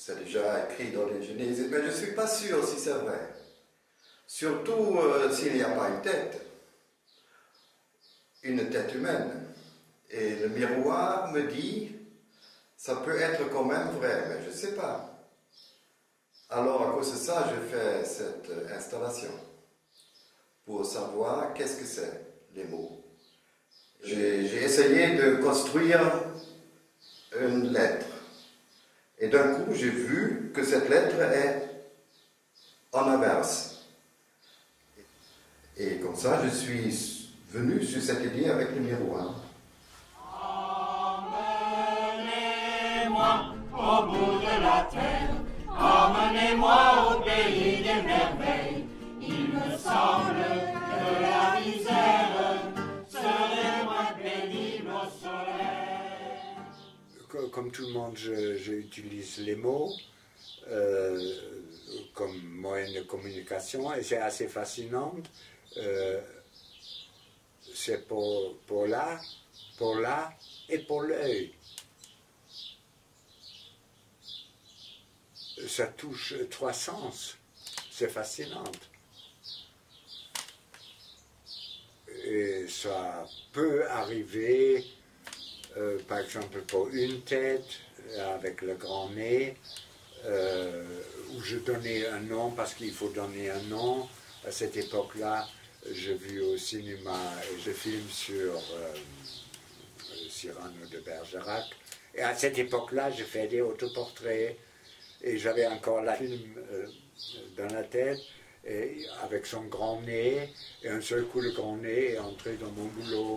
c'est déjà écrit dans les Genèse, mais je ne suis pas sûr si c'est vrai. Surtout s'il n'y a pas une tête humaine. Et le miroir me dit, ça peut être quand même vrai, mais je ne sais pas. Alors, à cause de ça, je fais cette installation pour savoir qu'est-ce que c'est, les mots. J'ai essayé de construire une lettre. Et d'un coup, j'ai vu que cette lettre est en inverse. Et comme ça, je suis venu sur cette idée avec le miroir. Emmenez-moi au bout de la terre, emmenez-moi au pays des merveilles. Il me semble que la misère serait moins pénible au soleil. Comme tout le monde, j'utilise les mots comme moyen de communication et c'est assez fascinant. C'est pour là et pour l'œil. Ça touche 3 sens. C'est fascinant. Et ça peut arriver, par exemple, pour une tête, avec le grand nez, où je donnais un nom parce qu'il faut donner un nom. À cette époque-là, j'ai vu au cinéma des films sur Cyrano de Bergerac. Et à cette époque-là, j'ai fait des autoportraits. Et j'avais encore la film dans la tête, et avec son grand nez, et un seul coup le grand nez est entré dans mon boulot.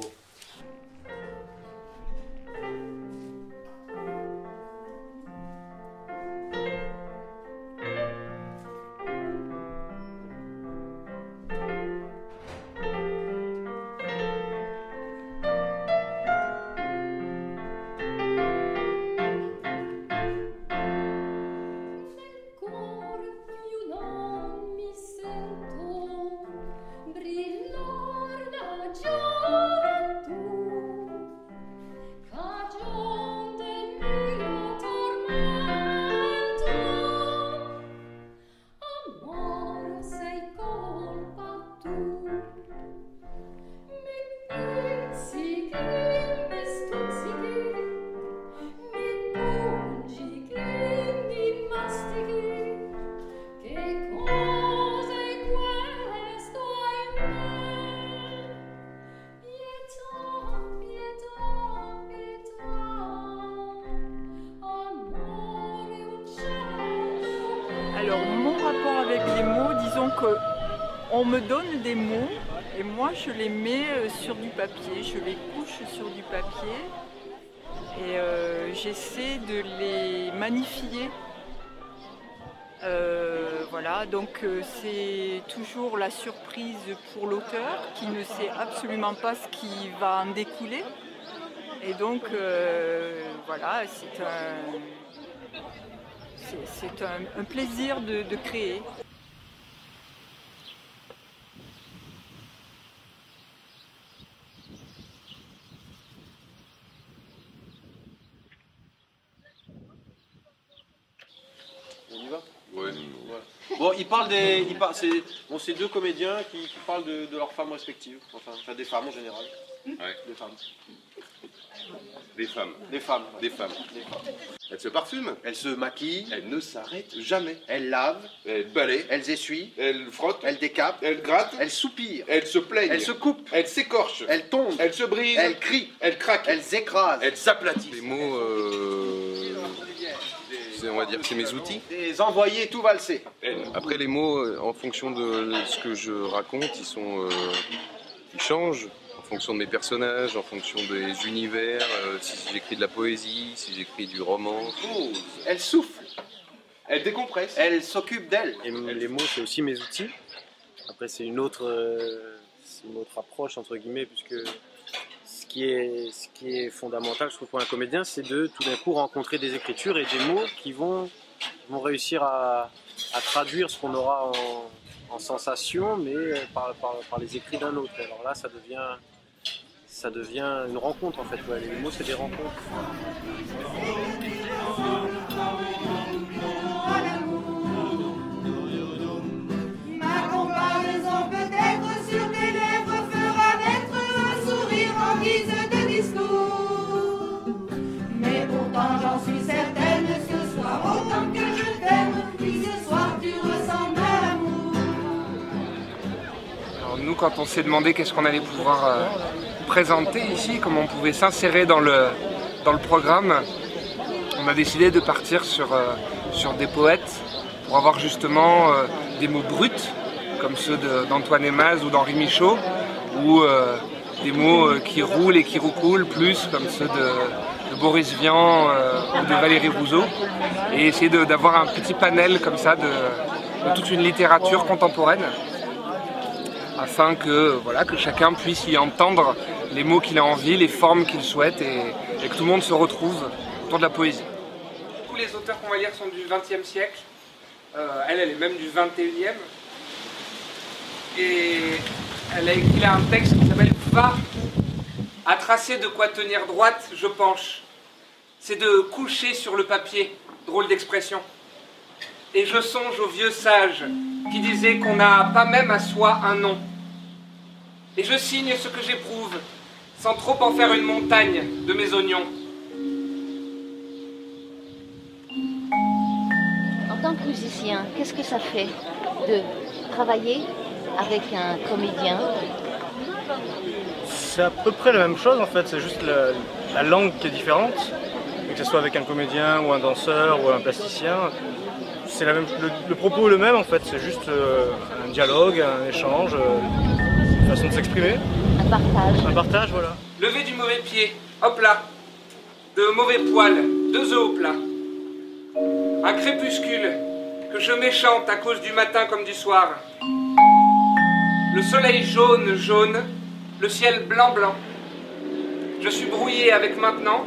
Alors mon rapport avec les mots, disons qu'on me donne des mots et moi je les mets sur du papier, je les couche sur du papier et j'essaie de les magnifier. Voilà, donc c'est toujours la surprise pour l'auteur qui ne sait absolument pas ce qui va en découler. Et donc voilà, c'est un plaisir de créer. On y va? Ouais. Bon, c'est deux comédiens qui parlent de leurs femmes respectives, enfin des femmes en général. Ouais. Des femmes. Des femmes. Des femmes. Des femmes. Des femmes. Elles se parfument. Elles se maquillent. Elles ne s'arrêtent jamais. Elles lavent. Elles balayent. Elles essuient. Elles frottent. Elles décapent. Elles grattent. Elles soupirent. Elles se plaignent. Elles se coupent. Elles s'écorchent. Elles tombent. Elles se brisent. Elles crient. Elles craquent. Elles écrasent. Elles s'aplatissent. Les mots, on va dire, c'est mes outils. Des envoyés tout valser. Après, les mots, en fonction de ce que je raconte, ils changent. En fonction de mes personnages, en fonction des univers, si j'écris de la poésie, si j'écris du roman. Elles soufflent. Elles décompressent. Elles s'occupent d'elles. Et les mots, c'est aussi mes outils. Après, c'est une autre approche, entre guillemets, puisque ce qui est fondamental, je trouve, pour un comédien, c'est de tout d'un coup rencontrer des écritures et des mots qui vont réussir à traduire ce qu'on aura en sensation, mais par les écrits d'un autre. Alors là, ça devient une rencontre, en fait. Ouais, les mots, c'est des rencontres. à l'amour. Ma comparaison peut-être sur tes lèvres fera naître un sourire en guise de discours. Mais pourtant j'en suis certaine, ce soir autant que je t'aime, puis ce soir tu ressembles à l'amour. Alors nous, quand on s'est demandé qu'est-ce qu'on allait pouvoir présenter ici, comment on pouvait s'insérer dans le programme, on a décidé de partir sur des poètes pour avoir justement des mots bruts comme ceux d'Antoine Aimaz ou d'Henri Michaud, ou des mots qui roulent et qui roucoulent plus comme ceux de Boris Vian ou de Valérie Rousseau, et essayer d'avoir un petit panel comme ça de toute une littérature contemporaine, afin que chacun puisse y entendre les mots qu'il a envie, les formes qu'il souhaite, et que tout le monde se retrouve autour de la poésie. Tous les auteurs qu'on va lire sont du XXe siècle, elle est même du XXIe, et elle a écrit là un texte qui s'appelle « Va, à tracer de quoi tenir droite, je penche ». C'est de coucher sur le papier, drôle d'expression. Et je songe aux vieux sages qui disaient qu'on n'a pas même à soi un nom. Et je signe ce que j'éprouve, sans trop en faire une montagne de mes oignons. En tant que musicien, qu'est-ce que ça fait de travailler avec un comédien? C'est à peu près la même chose en fait, c'est juste la langue qui est différente. Que ce soit avec un comédien ou un danseur ou un plasticien, c'est le propos est le même en fait, c'est juste un dialogue, un échange, une façon de s'exprimer. Un partage. Un partage, voilà. Lever du mauvais pied, hop là. De mauvais poils, 2 œufs au plat. Un crépuscule que je méchante à cause du matin comme du soir. Le soleil jaune, jaune, le ciel blanc, blanc. Je suis brouillé avec maintenant,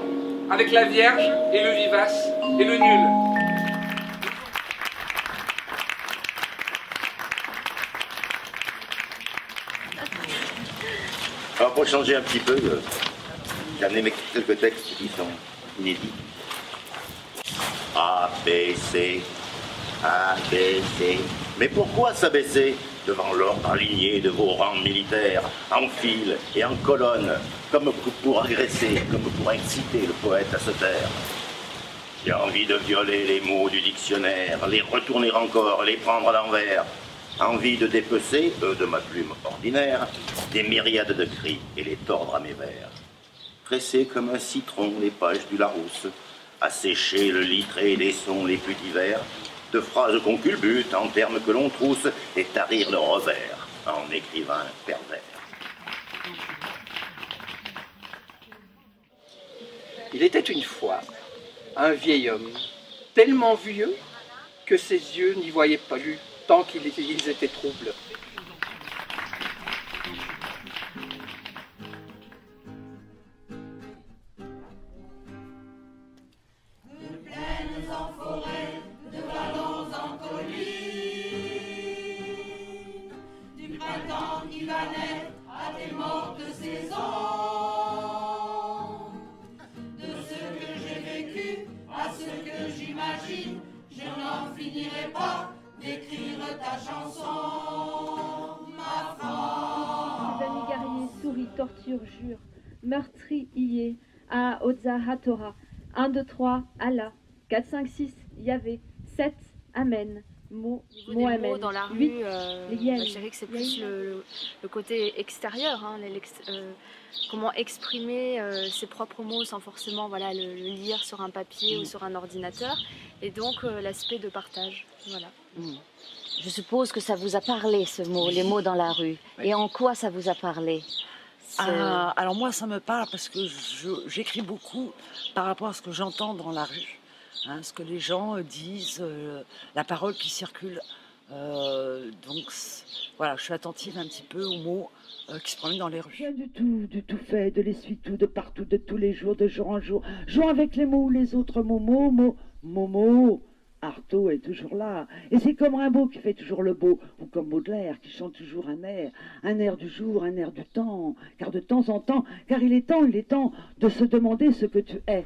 avec la Vierge et le vivace et le nul. Alors pour changer un petit peu, j'ai amené quelques textes qui sont inédits. A, B, C, A, B, C. Mais pourquoi s'abaisser devant l'ordre aligné de vos rangs militaires, en file et en colonne, comme pour agresser, comme pour inciter le poète à se taire? J'ai envie de violer les mots du dictionnaire, les retourner encore, les prendre à l'envers. Envie de dépecer, de ma plume ordinaire, des myriades de cris et les tordre à mes vers. Presser comme un citron les pages du Larousse, assécher le litré des sons les plus divers, de phrases qu'on culbute en termes que l'on trousse et tarir le revers en écrivain pervers. Il était une fois un vieil homme, tellement vieux que ses yeux n'y voyaient plus tant qu'ils étaient troubles. De plaines en forêt, de vallons en collines, du printemps qui va naître à tes mortes saisons, de ce que j'ai vécu à ce que j'imagine, je n'en finirai pas d'écrire ta chanson, ma France. Les guerriers souris, torture, jure, meurtri, ié, à Oza, Hatora, 1, 2, 3, Allah, 4, 5, 6, Yahvé, 7, Amen, Mo, Mohamed. Mots dans la rue, 8, je dirais que c'est plus le côté extérieur, hein, comment exprimer ses propres mots sans forcément le lire sur un papier ou sur un ordinateur, et donc l'aspect de partage. Voilà. Je suppose que ça vous a parlé, ce mot, les mots dans la rue. Oui. Et en quoi ça vous a parlé? Alors moi, ça me parle parce que j'écris beaucoup par rapport à ce que j'entends dans la rue. Hein, ce que les gens disent, la parole qui circule. Donc voilà, je suis attentive un petit peu aux mots qui se promènent dans les rues. Rien du tout fait, de l'essuie-tout, de partout, de tous les jours, de jour en jour. Jouons avec les mots, les autres mots, momo. Artaud est toujours là, et c'est comme Rimbaud qui fait toujours le beau, ou comme Baudelaire qui chante toujours un air du jour, un air du temps, car de temps en temps, car il est temps de se demander ce que tu es.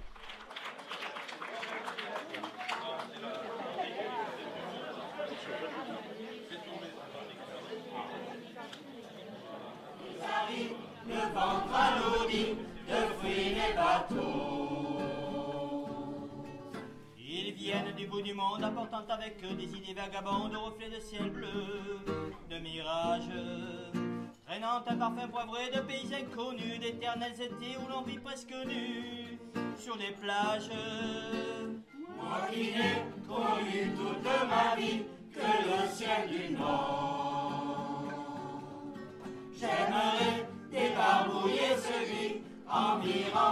remplis de fruits les bateaux. Ils viennent du bout du monde apportant avec eux des idées vagabondes au reflet de ciel bleu, de mirages, traînant un parfum poivré de pays inconnus, d'éternels étés où l'on vit presque nu sur des plages. Moi qui n'ai connu toute ma vie que le ciel du Nord, j'aimerais débarbouiller ce gris environ